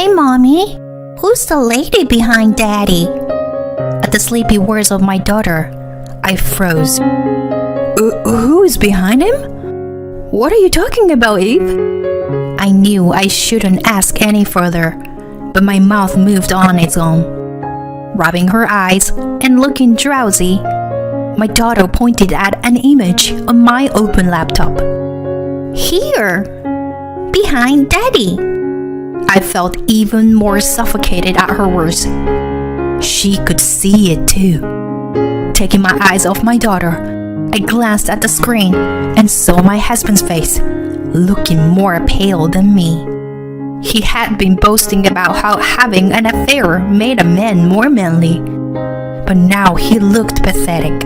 Hey, Mommy. Who's the lady behind Daddy? At the sleepy words of my daughter, I froze. Who is behind him? What are you talking about, Eve? I knew I shouldn't ask any further, but my mouth moved on its own. Rubbing her eyes and looking drowsy, my daughter pointed at an image on my open laptop. Here! Behind Daddy! I felt even more suffocated at her words. She could see it too. Taking my eyes off my daughter, I glanced at the screen and saw my husband's face, looking more pale than me. He had been boasting about how having an affair made a man more manly, but now he looked pathetic.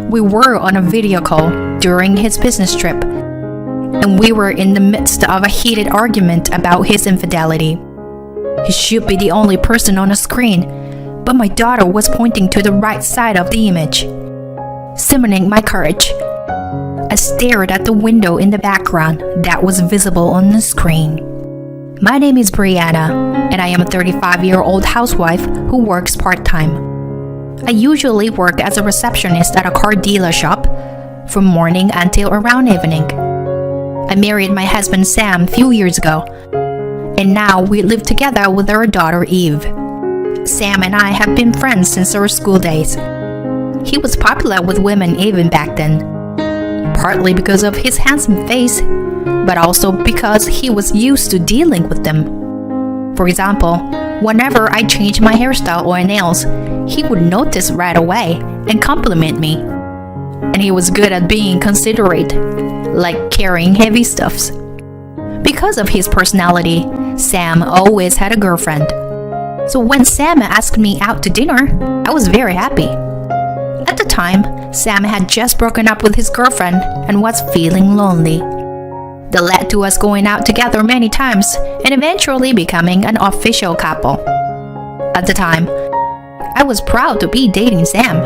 We were on a video call during his business trip, and we were in the midst of a heated argument about his infidelity. He should be the only person on the screen, but my daughter was pointing to the right side of the image. Summoning my courage, I stared at the window in the background that was visible on the screen. My name is Brianna, and I am a 35-year-old housewife who works part-time. I usually work as a receptionist at a car dealer shop from morning until around evening. I married my husband Sam a few years ago, and now we live together with our daughter Eve. Sam and I have been friends since our school days. He was popular with women even back then, partly because of his handsome face, but also because he was used to dealing with them. For example, whenever I changed my hairstyle or nails, he would notice right away and compliment me. And he was good at being considerate, like carrying heavy stuffs. Because of his personality, Sam always had a girlfriend. So when Sam asked me out to dinner, I was very happy. At the time, Sam had just broken up with his girlfriend and was feeling lonely. That led to us going out together many times and eventually becoming an official couple. At the time, I was proud to be dating Sam,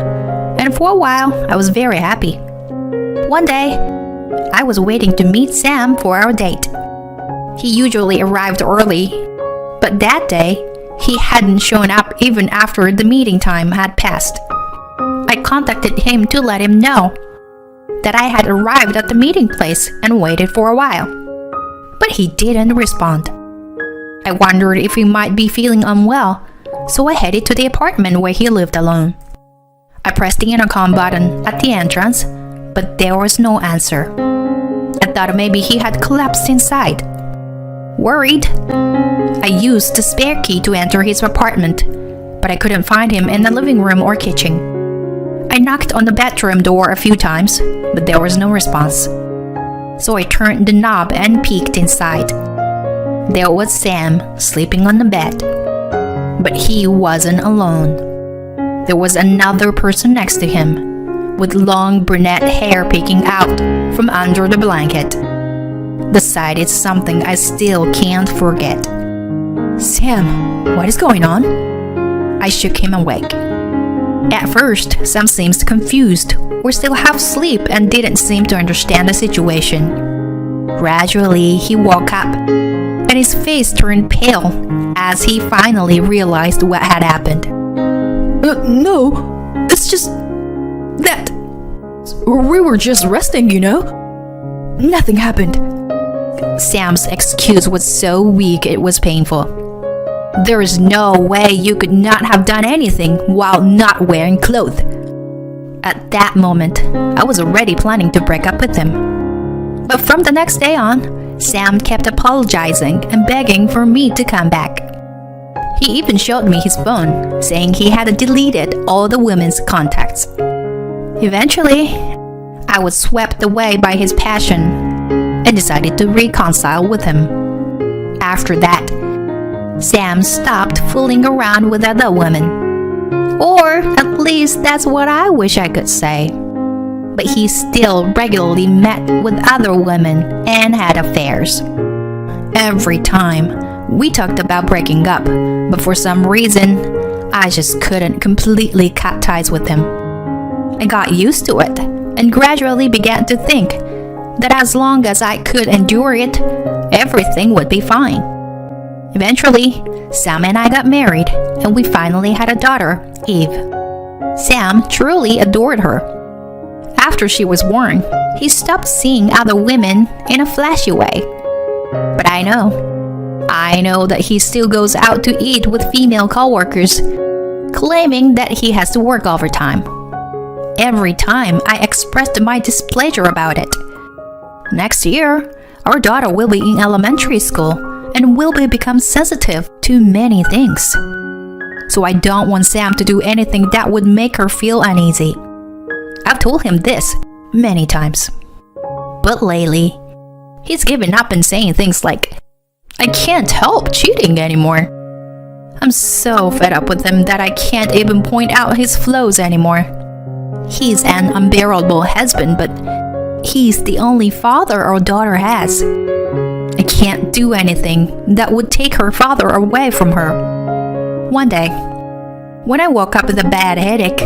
and for a while, I was very happy. One day, I was waiting to meet Sam for our date. He usually arrived early, but that day, he hadn't shown up even after the meeting time had passed. I contacted him to let him know that I had arrived at the meeting place and waited for a while, but he didn't respond. I wondered if he might be feeling unwell, so I headed to the apartment where he lived alone. I pressed the intercom button at the entrance, but there was no answer. I thought maybe he had collapsed inside. Worried, I used the spare key to enter his apartment, but I couldn't find him in the living room or kitchen. I knocked on the bedroom door a few times, but there was no response. So I turned the knob and peeked inside. There was Sam sleeping on the bed. But he wasn't alone. There was another person next to him, with long brunette hair peeking out from under the blanket. The sight is something I still can't forget. Sam, what is going on? I shook him awake. At first, Sam seemed confused or still half asleep and didn't seem to understand the situation. Gradually, he woke up, and his face turned pale as he finally realized what had happened. No, it's just that we were just resting, you know? Nothing happened. Sam's excuse was so weak it was painful. There is no way you could not have done anything while not wearing clothes. At that moment, I was already planning to break up with him. But from the next day on, Sam kept apologizing and begging for me to come back. He even showed me his phone, saying he had deleted all the women's contacts. Eventually, I was swept away by his passion and decided to reconcile with him. After that, Sam stopped fooling around with other women. Or at least that's what I wish I could say. But he still regularly met with other women and had affairs. Every time, we talked about breaking up, but for some reason, I just couldn't completely cut ties with him. I got used to it and gradually began to think that as long as I could endure it, everything would be fine. Eventually, Sam and I got married, and we finally had a daughter, Eve. Sam truly adored her. After she was born, he stopped seeing other women in a flashy way. But I know that he still goes out to eat with female coworkers, claiming that he has to work overtime. Every time I expressed my displeasure about it. Next year, our daughter will be in elementary school and will become sensitive to many things. So I don't want Sam to do anything that would make her feel uneasy. I've told him this many times. But lately, he's given up and saying things like, I can't help cheating anymore. I'm so fed up with him that I can't even point out his flaws anymore. He's an unbearable husband, but he's the only father our daughter has. I can't do anything that would take her father away from her. One day, when I woke up with a bad headache,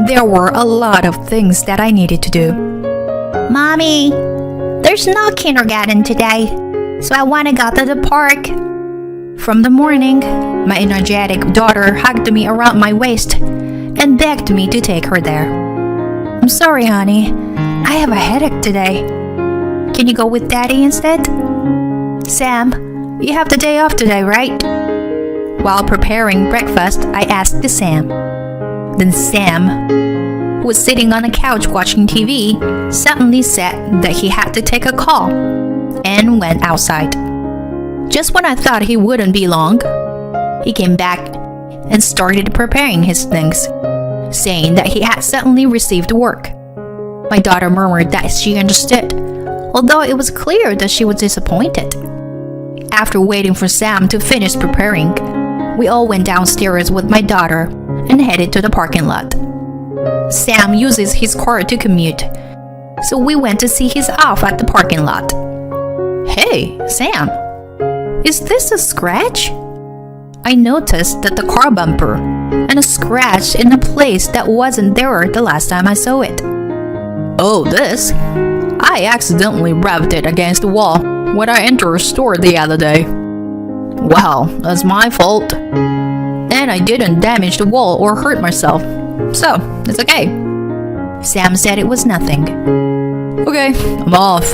there were a lot of things that I needed to do. Mommy, there's no kindergarten today, so I want to go to the park. From the morning, my energetic daughter hugged me around my waist and begged me to take her there. I'm sorry, honey. I have a headache today. Can you go with Daddy instead? Sam, you have the day off today, right? While preparing breakfast, I asked Sam. Then Sam, who was sitting on the couch watching TV, suddenly said that he had to take a call and went outside. Just when I thought he wouldn't be long, he came back and started preparing his things, saying that he had suddenly received work. My daughter murmured that she understood, although it was clear that she was disappointed. After waiting for Sam to finish preparing, we all went downstairs with my daughter and headed to the parking lot. Sam uses his car to commute, so we went to see his off at the parking lot. Hey, Sam, is this a scratch? I noticed that the car bumper and a scratch in a place that wasn't there the last time I saw it. Oh, this? I accidentally rubbed it against the wall when I entered a store the other day. Well, that's my fault. And I didn't damage the wall or hurt myself, so it's okay. Sam said it was nothing. Okay, I'm off.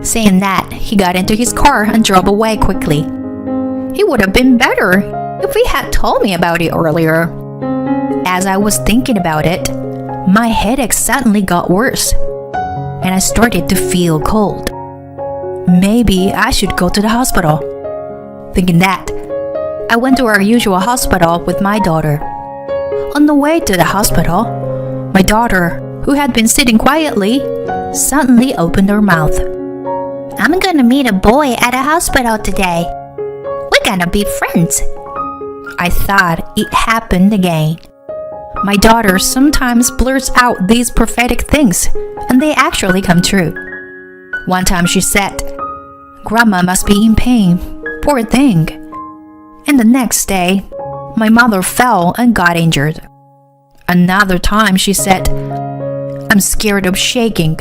Saying that, he got into his car and drove away quickly. It would have been better if he had told me about it earlier. As I was thinking about it, my headache suddenly got worse, and I started to feel cold. Maybe I should go to the hospital. Thinking that, I went to our usual hospital with my daughter. On the way to the hospital, my daughter, who had been sitting quietly, suddenly opened her mouth. I'm gonna meet a boy at a hospital today. We're gonna be friends. I thought it happened again. My daughter sometimes blurts out these prophetic things, and they actually come true. One time she said, Grandma must be in pain, poor thing. And the next day, my mother fell and got injured. Another time she said, I'm scared of shaking.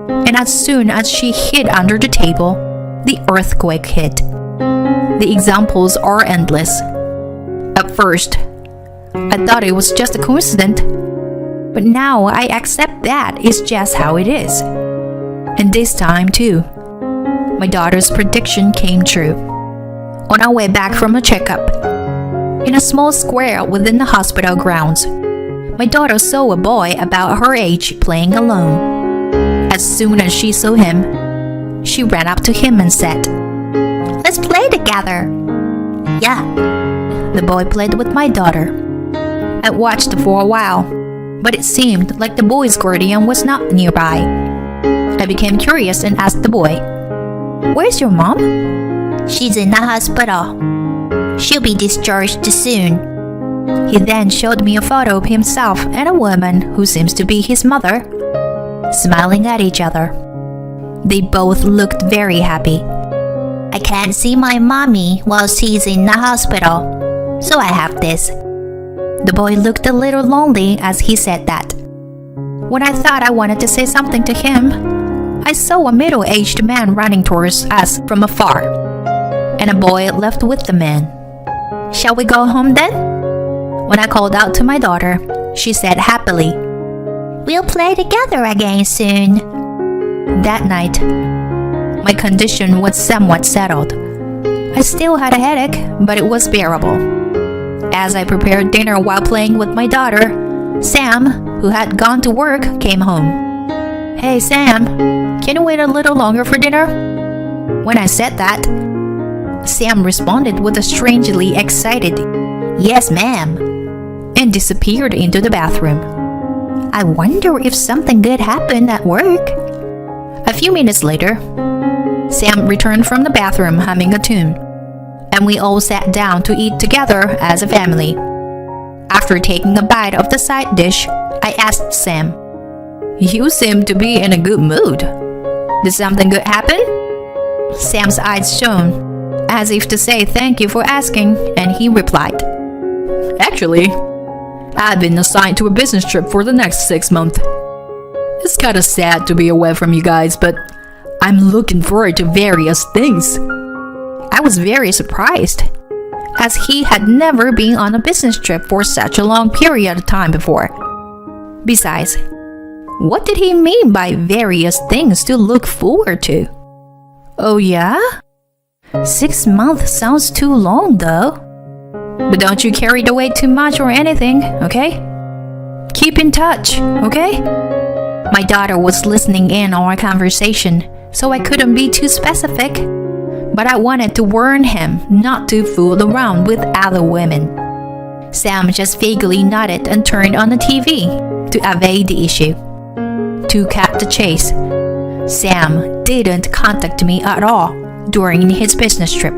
And as soon as she hid under the table, the earthquake hit. The examples are endless. At first, I thought it was just a coincidence, but now I accept that it's just how it is. And this time too, my daughter's prediction came true. On our way back from a checkup, in a small square within the hospital grounds, my daughter saw a boy about her age playing alone. As soon as she saw him, she ran up to him and said, Let's play together. Yeah. The boy played with my daughter. I watched for a while, but it seemed like the boy's guardian was not nearby. I became curious and asked the boy, Where's your mom? She's in the hospital. She'll be discharged soon. He then showed me a photo of himself and a woman who seems to be his mother, smiling at each other. They both looked very happy. I can't see my mommy while she's in the hospital, so I have this. The boy looked a little lonely as he said that. When I thought I wanted to say something to him, I saw a middle-aged man running towards us from afar. and a boy left with the man. "Shall we go home then?" When I called out to my daughter, she said happily, We'll play together again soon. That night, my condition was somewhat settled. I still had a headache, but it was bearable. As I prepared dinner while playing with my daughter, Sam, who had gone to work, came home. "Hey Sam, can you wait a little longer for dinner?" When I said that, Sam responded with a strangely excited, "Yes, ma'am," and disappeared into the bathroom. I wonder if something good happened at work. A few minutes later, Sam returned from the bathroom humming a tune, and we all sat down to eat together as a family. After taking a bite of the side dish, I asked Sam, "You seem to be in a good mood. Did something good happen?" Sam's eyes shone, as if to say thank you for asking, and he replied, "Actually, I've been assigned to a business trip for the next 6 months. It's kinda sad to be away from you guys, but I'm looking forward to various things." I was very surprised, as he had never been on a business trip for such a long period of time before. Besides, what did he mean by various things to look forward to? Oh yeah? 6 months sounds too long though. But don't you carry it away too much or anything, okay? Keep in touch, okay? My daughter was listening in on our conversation, so I couldn't be too specific. But I wanted to warn him not to fool around with other women. Sam just vaguely nodded and turned on the TV to evade the issue. To cut the chase, Sam didn't contact me at all during his business trip.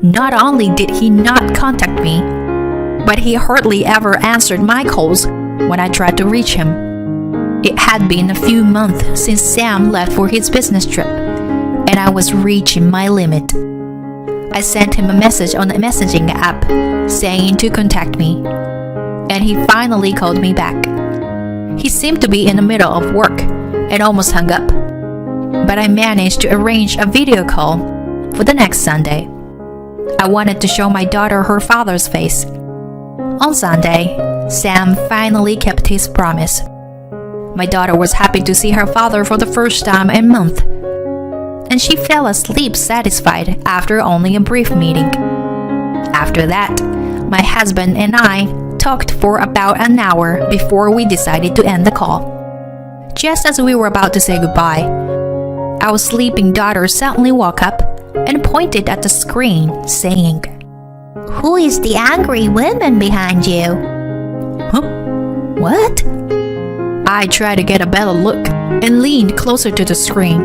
Not only did he not contact me, but he hardly ever answered my calls when I tried to reach him. It had been a few months since Sam left for his business trip, and I was reaching my limit. I sent him a message on the messaging app saying to contact me, and he finally called me back. He seemed to be in the middle of work and almost hung up, but I managed to arrange a video call for the next Sunday. I wanted to show my daughter her father's face. On Sunday, Sam finally kept his promise. My daughter was happy to see her father for the first time in a month, and she fell asleep satisfied after only a brief meeting. After that, my husband and I talked for about an hour before we decided to end the call. Just as we were about to say goodbye, our sleeping daughter suddenly woke up and pointed at the screen, saying, Who is the angry woman behind you? "Huh? What?" I tried to get a better look and leaned closer to the screen.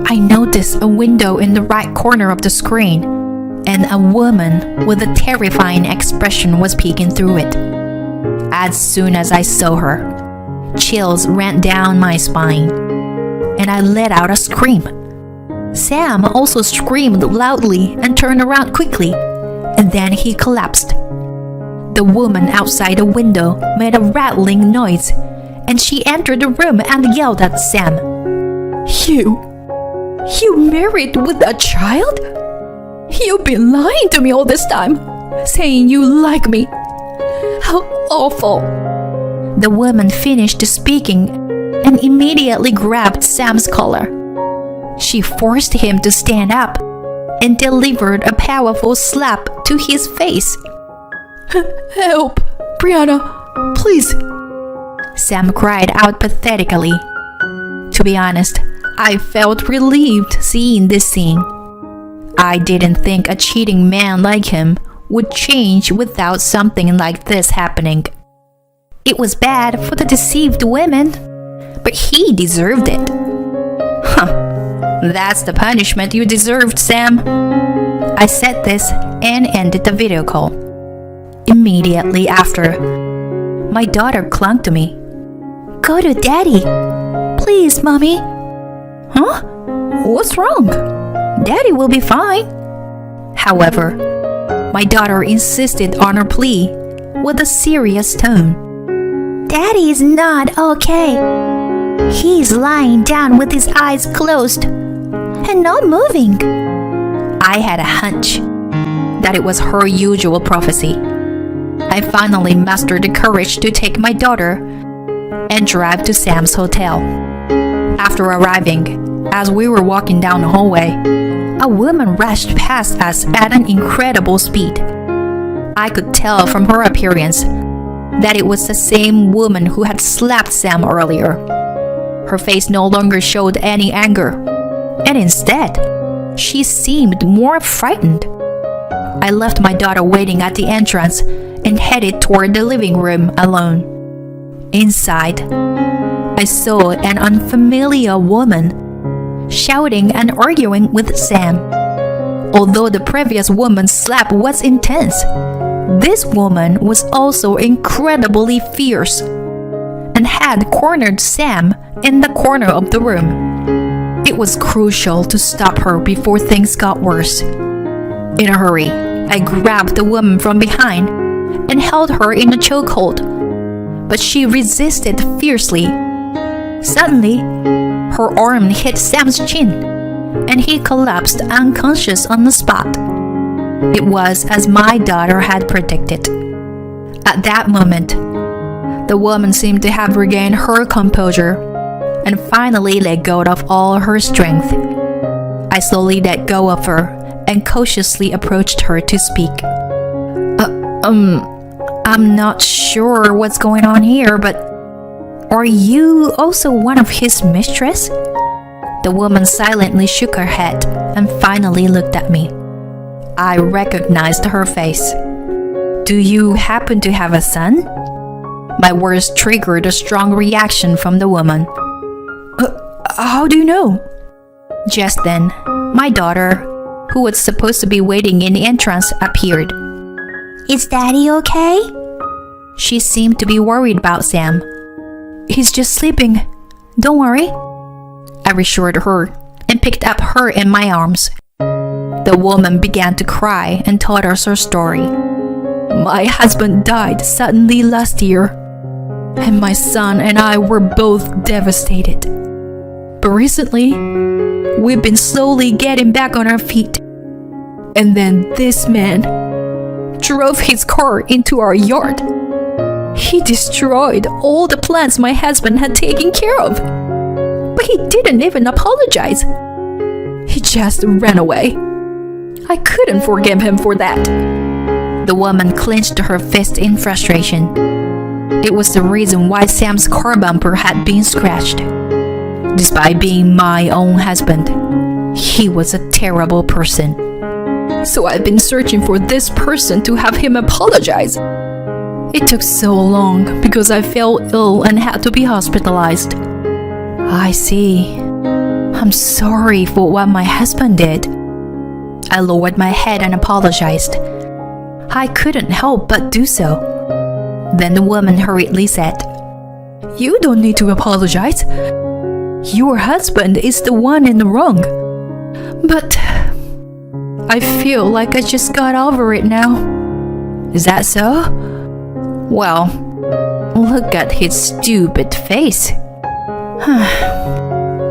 I noticed a window in the right corner of the screen, and a woman with a terrifying expression was peeking through it. As soon as I saw her, chills ran down my spine, and I let out a scream. Sam also screamed loudly and turned around quickly, and then he collapsed. The woman outside the window made a rattling noise, and she entered the room and yelled at Sam, You married with a child? You've been lying to me all this time, saying you like me. How awful." The woman finished speaking and immediately grabbed Sam's collar. She forced him to stand up and delivered a powerful slap to his face. "Help, Brianna, please," Sam cried out pathetically. To be honest, I felt relieved seeing this scene. I didn't think a cheating man like him would change without something like this happening. It was bad for the deceived women, but he deserved it. That's the punishment you deserved, Sam. I said this and ended the video call. Immediately after, my daughter clung to me. "Go to Daddy. Please, Mommy." "Huh? What's wrong? Daddy will be fine." However, my daughter insisted on her plea with a serious tone. Daddy is not okay. He's lying down with his eyes closed and not moving. I had a hunch that it was her usual prophecy. I finally mustered the courage to take my daughter and drive to Sam's hotel. After arriving, as we were walking down the hallway, a woman rushed past us at an incredible speed. I could tell from her appearance that it was the same woman who had slapped Sam earlier. Her face no longer showed any anger, and instead, she seemed more frightened. I left my daughter waiting at the entrance and headed toward the living room alone. Inside, I saw an unfamiliar woman shouting and arguing with Sam. Although the previous woman's slap was intense, this woman was also incredibly fierce and had cornered Sam in the corner of the room. It was crucial to stop her before things got worse. In a hurry, I grabbed the woman from behind and held her in a chokehold, but she resisted fiercely. Suddenly, her arm hit Sam's chin, and he collapsed unconscious on the spot. It was as my daughter had predicted. At that moment, the woman seemed to have regained her composure and finally let go of all her strength. I slowly let go of her and cautiously approached her to speak. I'm not sure what's going on here, but are you also one of his mistress? The woman silently shook her head and finally looked at me. I recognized her face. Do you happen to have a son? My words triggered a strong reaction from the woman. How do you know? Just then, my daughter, who was supposed to be waiting in the entrance, appeared. Is Daddy okay? She seemed to be worried about Sam. He's just sleeping. Don't worry. I reassured her and picked up her in my arms. The woman began to cry and told us her story. My husband died suddenly last year, and my son and I were both devastated. But recently, we've been slowly getting back on our feet. And then this man drove his car into our yard. He destroyed all the plants my husband had taken care of. But he didn't even apologize. He just ran away. I couldn't forgive him for that. The woman clenched her fist in frustration. It was the reason why Sam's car bumper had been scratched. Despite being my own husband, he was a terrible person. So I've been searching for this person to have him apologize. It took so long because I fell ill and had to be hospitalized. I see. I'm sorry for what my husband did. I lowered my head and apologized. I couldn't help but do so. Then the woman hurriedly said, You don't need to apologize. Your husband is the one in the wrong. But I feel like I just got over it now. Is that so? Well, look at his stupid face.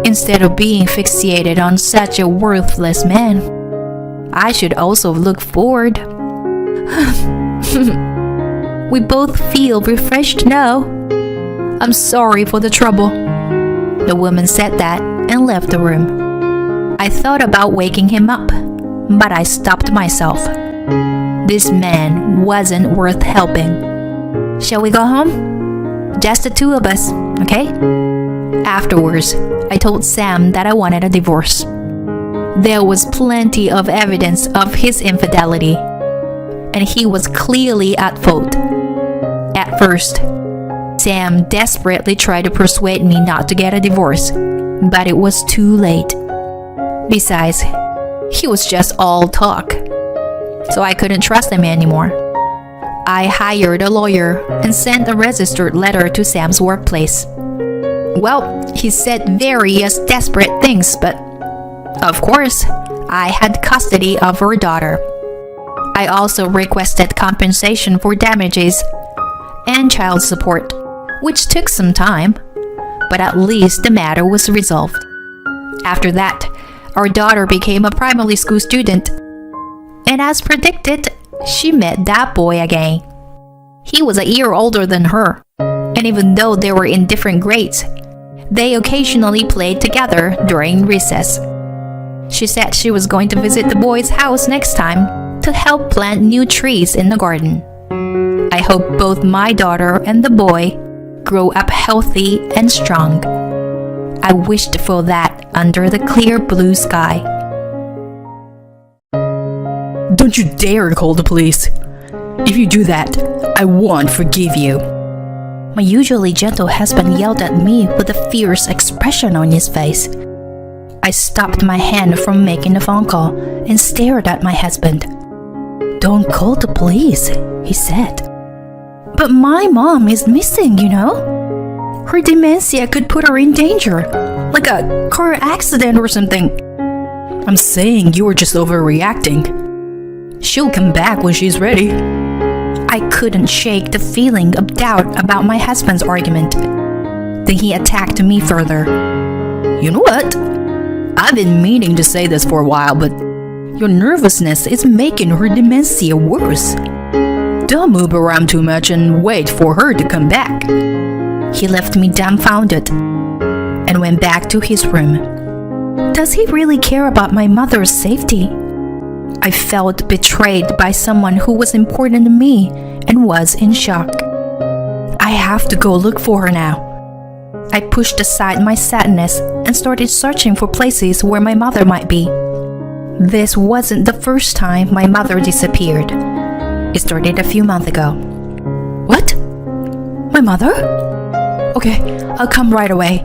Instead of being fixated on such a worthless man, I should also look forward. We both feel refreshed now. I'm sorry for the trouble. The woman said that and left the room. I thought about waking him up, but I stopped myself. This man wasn't worth helping. Shall we go home? Just the two of us, okay? Afterwards, I told Sam that I wanted a divorce. There was plenty of evidence of his infidelity, and he was clearly at fault. At first, Sam desperately tried to persuade me not to get a divorce, but it was too late. Besides, he was just all talk, so I couldn't trust him anymore. I hired a lawyer and sent a registered letter to Sam's workplace. Well, he said various desperate things, but of course, I had custody of her daughter. I also requested compensation for damages and child support, which took some time, but at least the matter was resolved. After that, our daughter became a primary school student And as predicted, she met that boy again. He was a year older than her, and even though they were in different grades, they occasionally played together during recess. She said she was going to visit the boy's house next time to help plant new trees in the garden. I hope both my daughter and the boy grow up healthy and strong. I wished for that under the clear blue sky. Don't you dare call the police. If you do that, I won't forgive you. My usually gentle husband yelled at me with a fierce expression on his face. I stopped my hand from making the phone call and stared at my husband. "Don't call the police," he said. "But my mom is missing, you know. Her dementia could put her in danger, like a car accident or something." I'm saying you were just overreacting. She'll come back when she's ready. I couldn't shake the feeling of doubt about my husband's argument. Then he attacked me further. You know what? I've been meaning to say this for a while, but your nervousness is making her dementia worse. Don't move around too much and wait for her to come back. He left me dumbfounded and went back to his room. Does he really care about my mother's safety? I felt betrayed by someone who was important to me and was in shock. I have to go look for her now. I pushed aside my sadness and started searching for places where my mother might be. This wasn't the first time my mother disappeared. It started a few months ago. What? My mother? Okay, I'll come right away.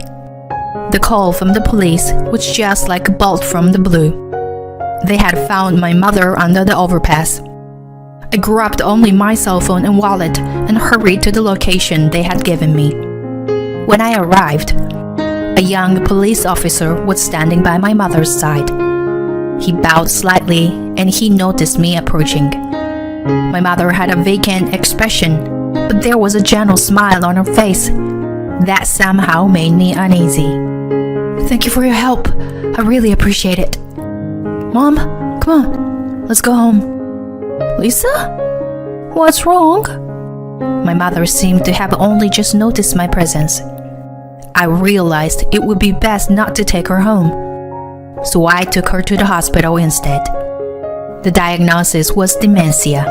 The call from the police was just like a bolt from the blue. They had found my mother under the overpass. I grabbed only my cell phone and wallet and hurried to the location they had given me. When I arrived, a young police officer was standing by my mother's side. He bowed slightly and he noticed me approaching. My mother had a vacant expression, but there was a gentle smile on her face that somehow made me uneasy. Thank you for your help. I really appreciate it. Mom, come on, let's go home. Lisa? What's wrong? My mother seemed to have only just noticed my presence. I realized it would be best not to take her home, so I took her to the hospital instead. The diagnosis was dementia.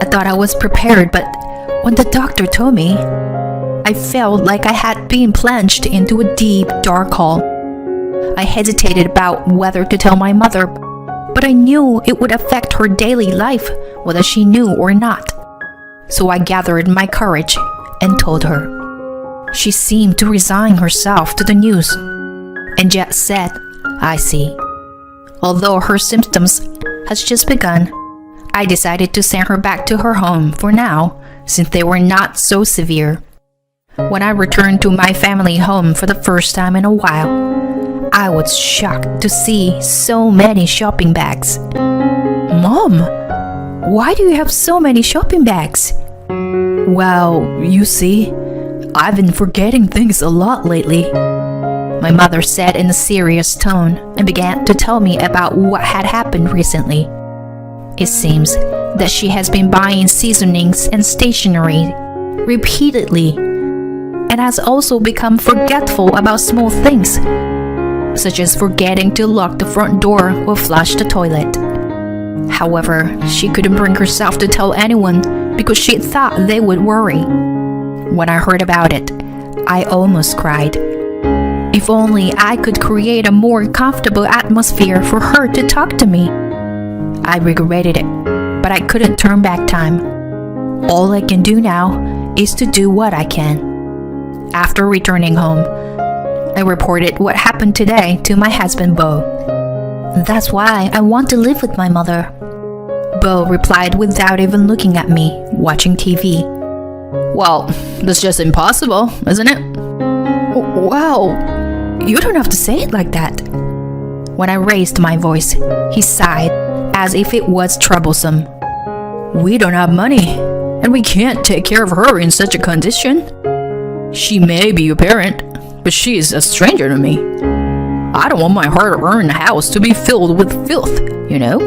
I thought I was prepared, but when the doctor told me, I felt like I had been plunged into a deep, dark hole. I hesitated about whether to tell my mother, but I knew it would affect her daily life, whether she knew or not. So I gathered my courage and told her. She seemed to resign herself to the news and just said, "I see." Although her symptoms has just begun, I decided to send her back to her home for now, since they were not so severe. When I returned to my family home for the first time in a while, I was shocked to see so many shopping bags. Mom, why do you have so many shopping bags? Well, you see, I've been forgetting things a lot lately. My mother said in a serious tone and began to tell me about what had happened recently. It seems that she has been buying seasonings and stationery repeatedly and has also become forgetful about small things, such as forgetting to lock the front door or flush the toilet. However, she couldn't bring herself to tell anyone because she thought they would worry. When I heard about it, I almost cried. If only I could create a more comfortable atmosphere for her to talk to me. I regretted it, but I couldn't turn back time. All I can do now is to do what I can. After returning home, I reported what happened today to my husband, Bo. "That's why I want to live with my mother," Bo replied without even looking at me, watching TV. Well, that's just impossible, isn't it? Wow, you don't have to say it like that. When I raised my voice, he sighed as if it was troublesome. We don't have money, and we can't take care of her in such a condition. She may be your parent, but she is a stranger to me. I don't want my hard-earned house to be filled with filth, you know?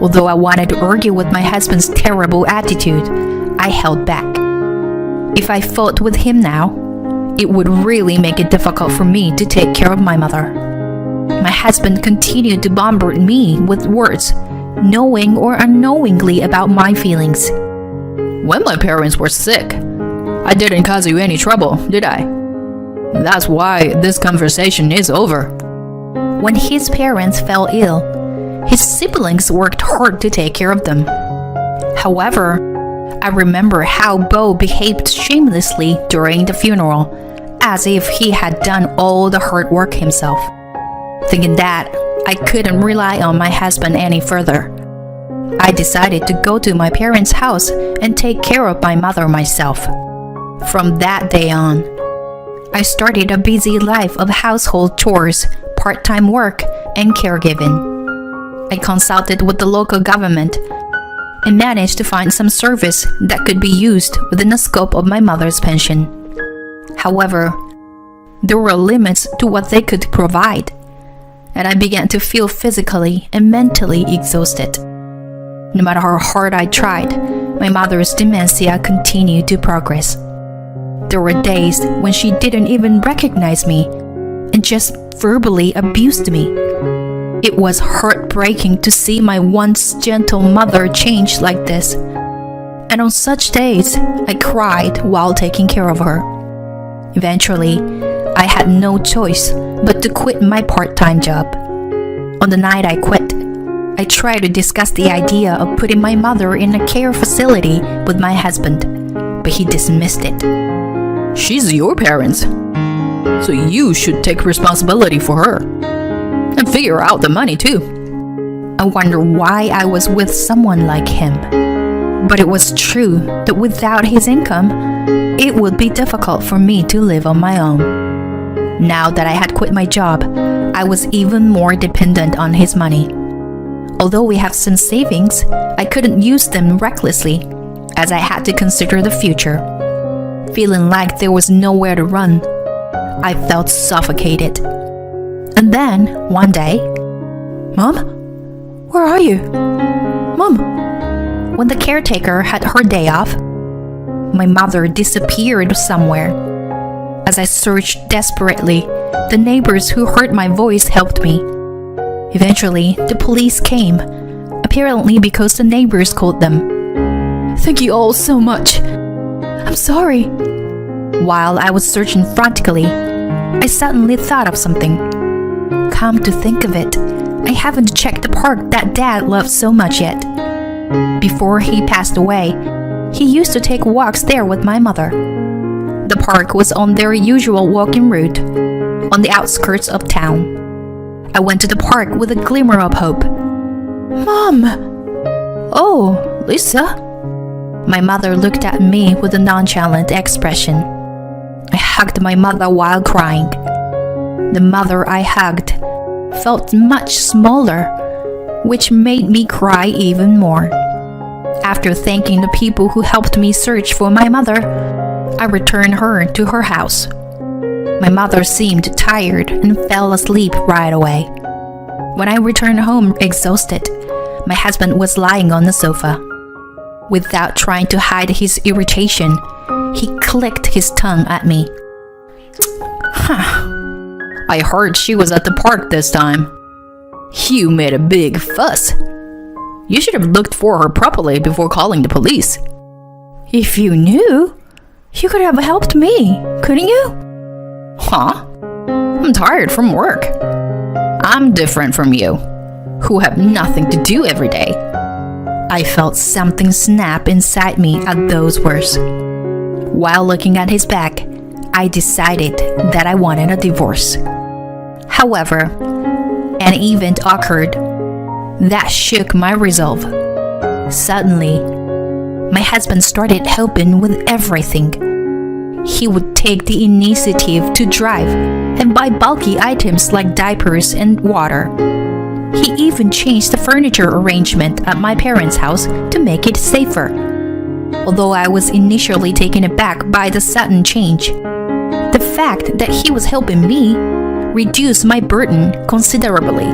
Although I wanted to argue with my husband's terrible attitude, I held back. If I fought with him now, it would really make it difficult for me to take care of my mother. My husband continued to bombard me with words, knowing or unknowingly, about my feelings. When my parents were sick, I didn't cause you any trouble, did I? That's why this conversation is over. When his parents fell ill, his siblings worked hard to take care of them. However, I remember how Bo behaved shamelessly during the funeral, as if he had done all the hard work himself. Thinking that I couldn't rely on my husband any further, I decided to go to my parents' house and take care of my mother myself. From that day on, I started a busy life of household chores, part-time work, and caregiving. I consulted with the local government and managed to find some service that could be used within the scope of my mother's pension. However, there were limits to what they could provide, and I began to feel physically and mentally exhausted. No matter how hard I tried, my mother's dementia continued to progress. There were days when she didn't even recognize me and just verbally abused me. It was heartbreaking to see my once gentle mother change like this. And on such days, I cried while taking care of her. Eventually, I had no choice but to quit my part-time job. On the night I quit, I tried to discuss the idea of putting my mother in a care facility with my husband, but he dismissed it. She's your parents, so you should take responsibility for her. And figure out the money too. I wonder why I was with someone like him. But it was true that without his income, it would be difficult for me to live on my own. Now that I had quit my job, I was even more dependent on his money. Although we have some savings, I couldn't use them recklessly, as I had to consider the future. Feeling like there was nowhere to run, I felt suffocated. And then, one day, Mom? Where are you? Mom? When the caretaker had her day off, my mother disappeared somewhere. As I searched desperately, the neighbors who heard my voice helped me. Eventually, the police came, apparently because the neighbors called them. Thank you all so much. I'm sorry. While I was searching frantically, I suddenly thought of something. Come to think of it, I haven't checked the park that Dad loved so much yet. Before he passed away, he used to take walks there with my mother. The park was on their usual walking route, on the outskirts of town. I went to the park with a glimmer of hope. Mom! Oh, Lisa? My mother looked at me with a nonchalant expression. I hugged my mother while crying. The mother I hugged felt much smaller, which made me cry even more. After thanking the people who helped me search for my mother, I returned her to her house. My mother seemed tired and fell asleep right away. When I returned home exhausted, my husband was lying on the sofa. Without trying to hide his irritation, he clicked his tongue at me. I heard she was at the park this time. You made a big fuss. You should have looked for her properly before calling the police. If you knew, you could have helped me, couldn't you? Huh? I'm tired from work. I'm different from you, who have nothing to do every day. I felt something snap inside me at those words. While looking at his back, I decided that I wanted a divorce. However, an event occurred that shook my resolve. Suddenly, my husband started helping with everything. He would take the initiative to drive and buy bulky items like diapers and water. He even changed the furniture arrangement at my parents' house to make it safer. Although I was initially taken aback by the sudden change, the fact that he was helping me reduced my burden considerably.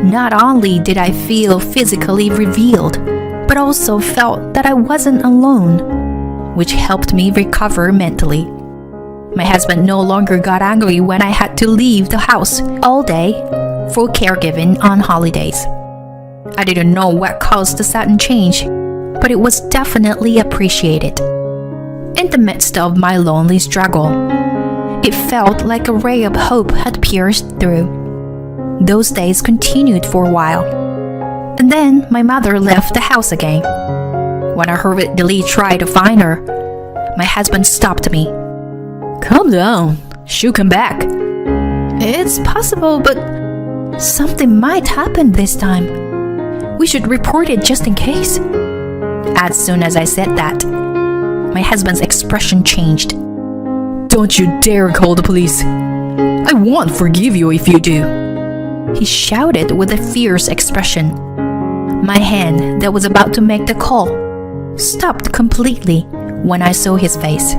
Not only did I feel physically revealed, but also felt that I wasn't alone, which helped me recover mentally. My husband no longer got angry when I had to leave the house all day for caregiving on holidays. I didn't know what caused the sudden change, but it was definitely appreciated. In the midst of my lonely struggle, it felt like a ray of hope had pierced through. Those days continued for a while, and then my mother left the house again. When I hurriedly tried to find her, my husband stopped me. Calm down. She'll come back. It's possible, but something might happen this time. We should report it just in case. As soon as I said that, my husband's expression changed. Don't you dare call the police. I won't forgive you if you do. He shouted with a fierce expression. My hand that was about to make the call stopped completely when I saw his face.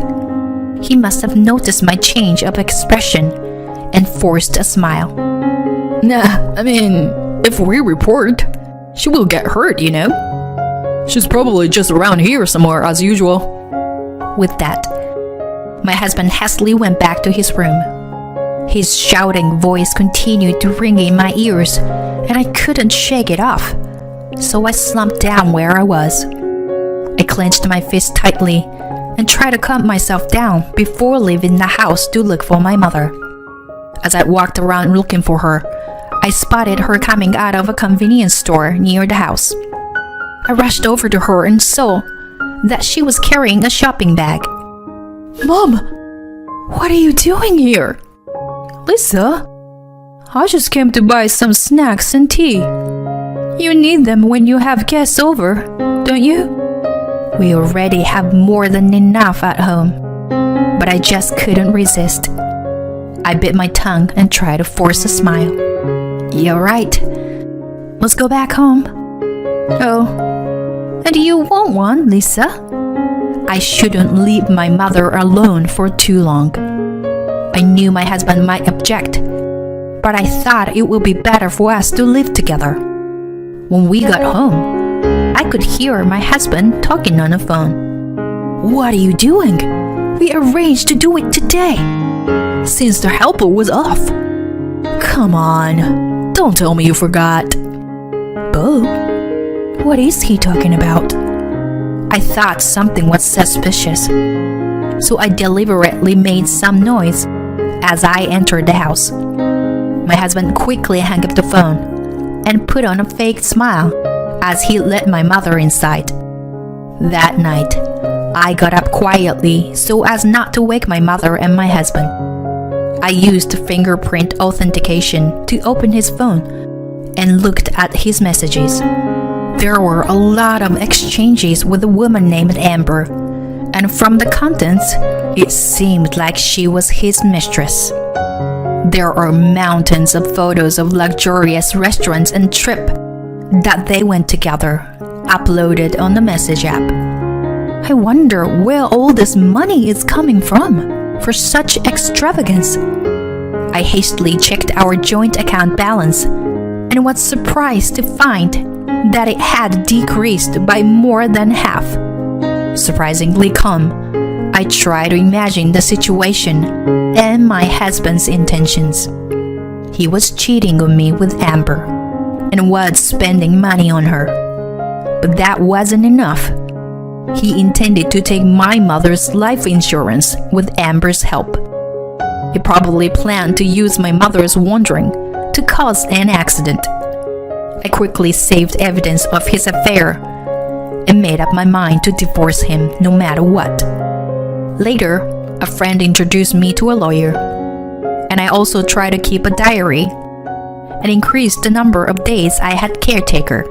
He must have noticed my change of expression and forced a smile. Nah, I mean, if we report, she will get hurt, you know? She's probably just around here somewhere as usual. With that, my husband hastily went back to his room. His shouting voice continued to ring in my ears, and I couldn't shake it off, so I slumped down where I was. I clenched my fist tightly and tried to calm myself down before leaving the house to look for my mother. As I walked around looking for her, I spotted her coming out of a convenience store near the house. I rushed over to her and saw that she was carrying a shopping bag. Mom, what are you doing here? Lisa, I just came to buy some snacks and tea. You need them when you have guests over, don't you? We already have more than enough at home, but I just couldn't resist. I bit my tongue and tried to force a smile. You're right. Let's go back home. Oh, and you want one, Lisa? I shouldn't leave my mother alone for too long. I knew my husband might object, but I thought it would be better for us to live together. When we got home, I could hear my husband talking on the phone. What are you doing? We arranged to do it today, since the helper was off. Come on, don't tell me you forgot. Bo, what is he talking about? I thought something was suspicious, so I deliberately made some noise as I entered the house. My husband quickly hung up the phone and put on a fake smile as he let my mother inside. That night, I got up quietly so as not to wake my mother and my husband. I used fingerprint authentication to open his phone and looked at his messages. There were a lot of exchanges with a woman named Amber, and from the contents, it seemed like she was his mistress. There are mountains of photos of luxurious restaurants and trip that they went together, uploaded on the message app. I wonder where all this money is coming from for such extravagance. I hastily checked our joint account balance and was surprised to find that it had decreased by more than half. Surprisingly calm, I tried to imagine the situation and my husband's intentions. He was cheating on me with Amber and was spending money on her. But that wasn't enough. He intended to take my mother's life insurance with Amber's help. He probably planned to use my mother's wandering to cause an accident. I quickly saved evidence of his affair and made up my mind to divorce him no matter what. Later, a friend introduced me to a lawyer, and I also tried to keep a diary and increased the number of days I had caretaker.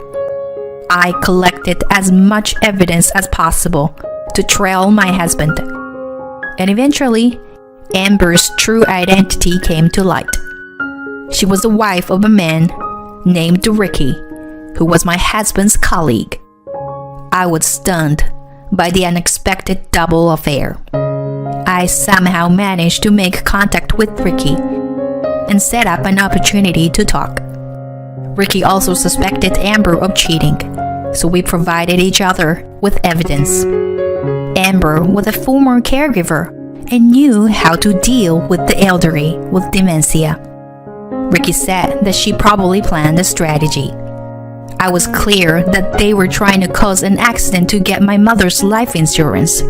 I collected as much evidence as possible to trail my husband, and eventually, Amber's true identity came to light. She was the wife of a man named Ricky, who was my husband's colleague. I was stunned by the unexpected double affair. I somehow managed to make contact with Ricky and set up an opportunity to talk. Ricky also suspected Amber of cheating, so we provided each other with evidence. Amber was a former caregiver and knew how to deal with the elderly with dementia. Ricky said that she probably planned a strategy. I was clear that they were trying to cause an accident to get my mother's life insurance.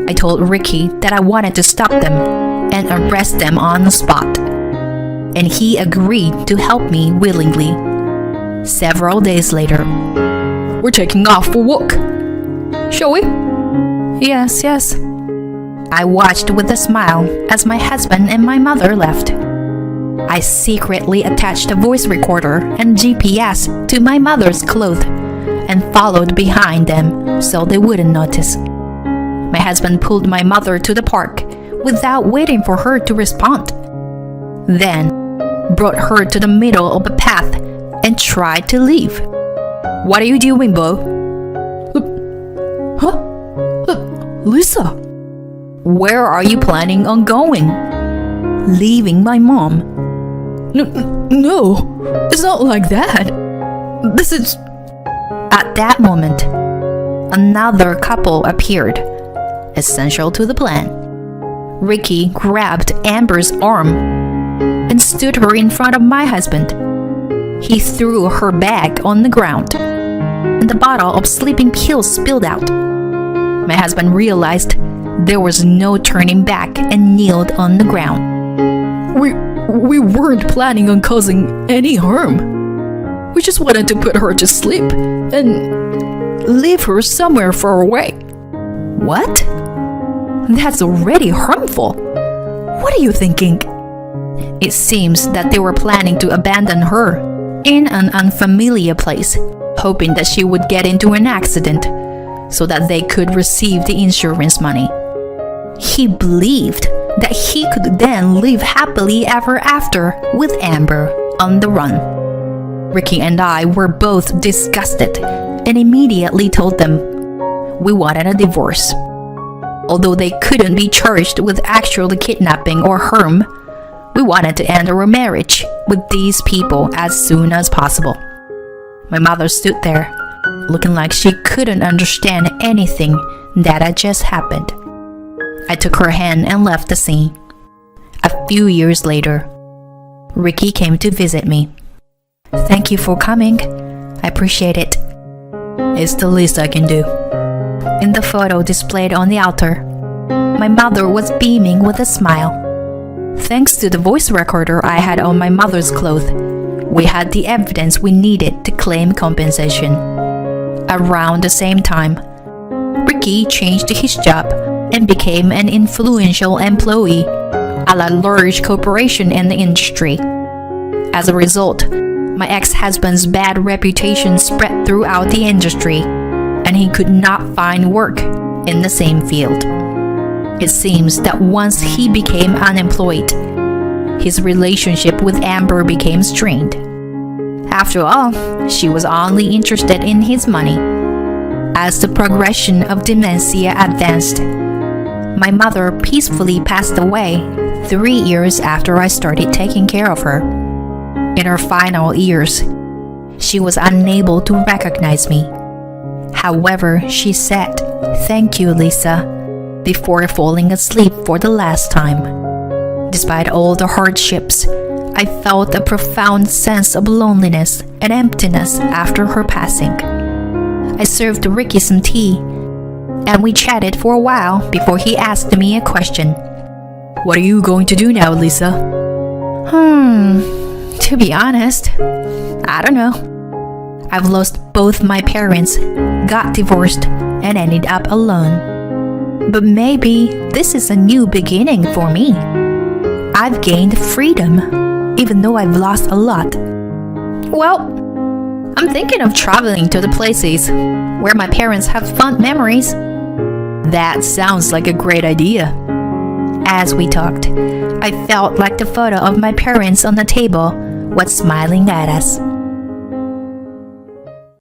I told Ricky that I wanted to stop them and arrest them on the spot, and he agreed to help me willingly. Several days later, We're taking off for a walk. Shall we? yes, I watched with a smile as my husband and my mother left. I secretly attached a voice recorder and GPS to my mother's clothes and followed behind them so they wouldn't notice. My husband pulled my mother to the park without waiting for her to respond. Then brought her to the middle of a path and tried to leave. What are you doing, Bo? Lisa, Where are you planning on going? leaving my mom. No, it's not like that. This is... At that moment, another couple appeared, essential to the plan. Ricky grabbed Amber's arm and stood her in front of my husband. He threw her bag on the ground, and the bottle of sleeping pills spilled out. My husband realized there was no turning back and kneeled on the ground. We weren't planning on causing any harm. We just wanted to put her to sleep and leave her somewhere far away. What? That's already harmful. What are you thinking? It seems that they were planning to abandon her in an unfamiliar place, hoping that she would get into an accident so that they could receive the insurance money. He believed that he could then live happily ever after with Amber on the run. Ricky and I were both disgusted and immediately told them we wanted a divorce. Although they couldn't be charged with actual kidnapping or harm, we wanted to end our marriage with these people as soon as possible. My mother stood there, looking like she couldn't understand anything that had just happened. I took her hand and left the scene. A few years later, Ricky came to visit me. Thank you for coming. I appreciate it. It's the least I can do. In the photo displayed on the altar, my mother was beaming with a smile. Thanks to the voice recorder I had on my mother's clothes, we had the evidence we needed to claim compensation. Around the same time, Ricky changed his job and became an influential employee at a large corporation in the industry. As a result, my ex-husband's bad reputation spread throughout the industry, and he could not find work in the same field. It seems that once he became unemployed, his relationship with Amber became strained. After all, she was only interested in his money. As the progression of dementia advanced, my mother peacefully passed away 3 years after I started taking care of her. In her final years, she was unable to recognize me. However, she said, "Thank you, Lisa," before falling asleep for the last time. Despite all the hardships, I felt a profound sense of loneliness and emptiness after her passing. I served Ricky some tea, and we chatted for a while before he asked me a question. What are you going to do now, Lisa? To be honest, I don't know. I've lost both my parents, got divorced, and ended up alone. But maybe this is a new beginning for me. I've gained freedom, even though I've lost a lot. Well, I'm thinking of traveling to the places where my parents have fond memories. That sounds like a great idea. As we talked, I felt like the photo of my parents on the table was smiling at us.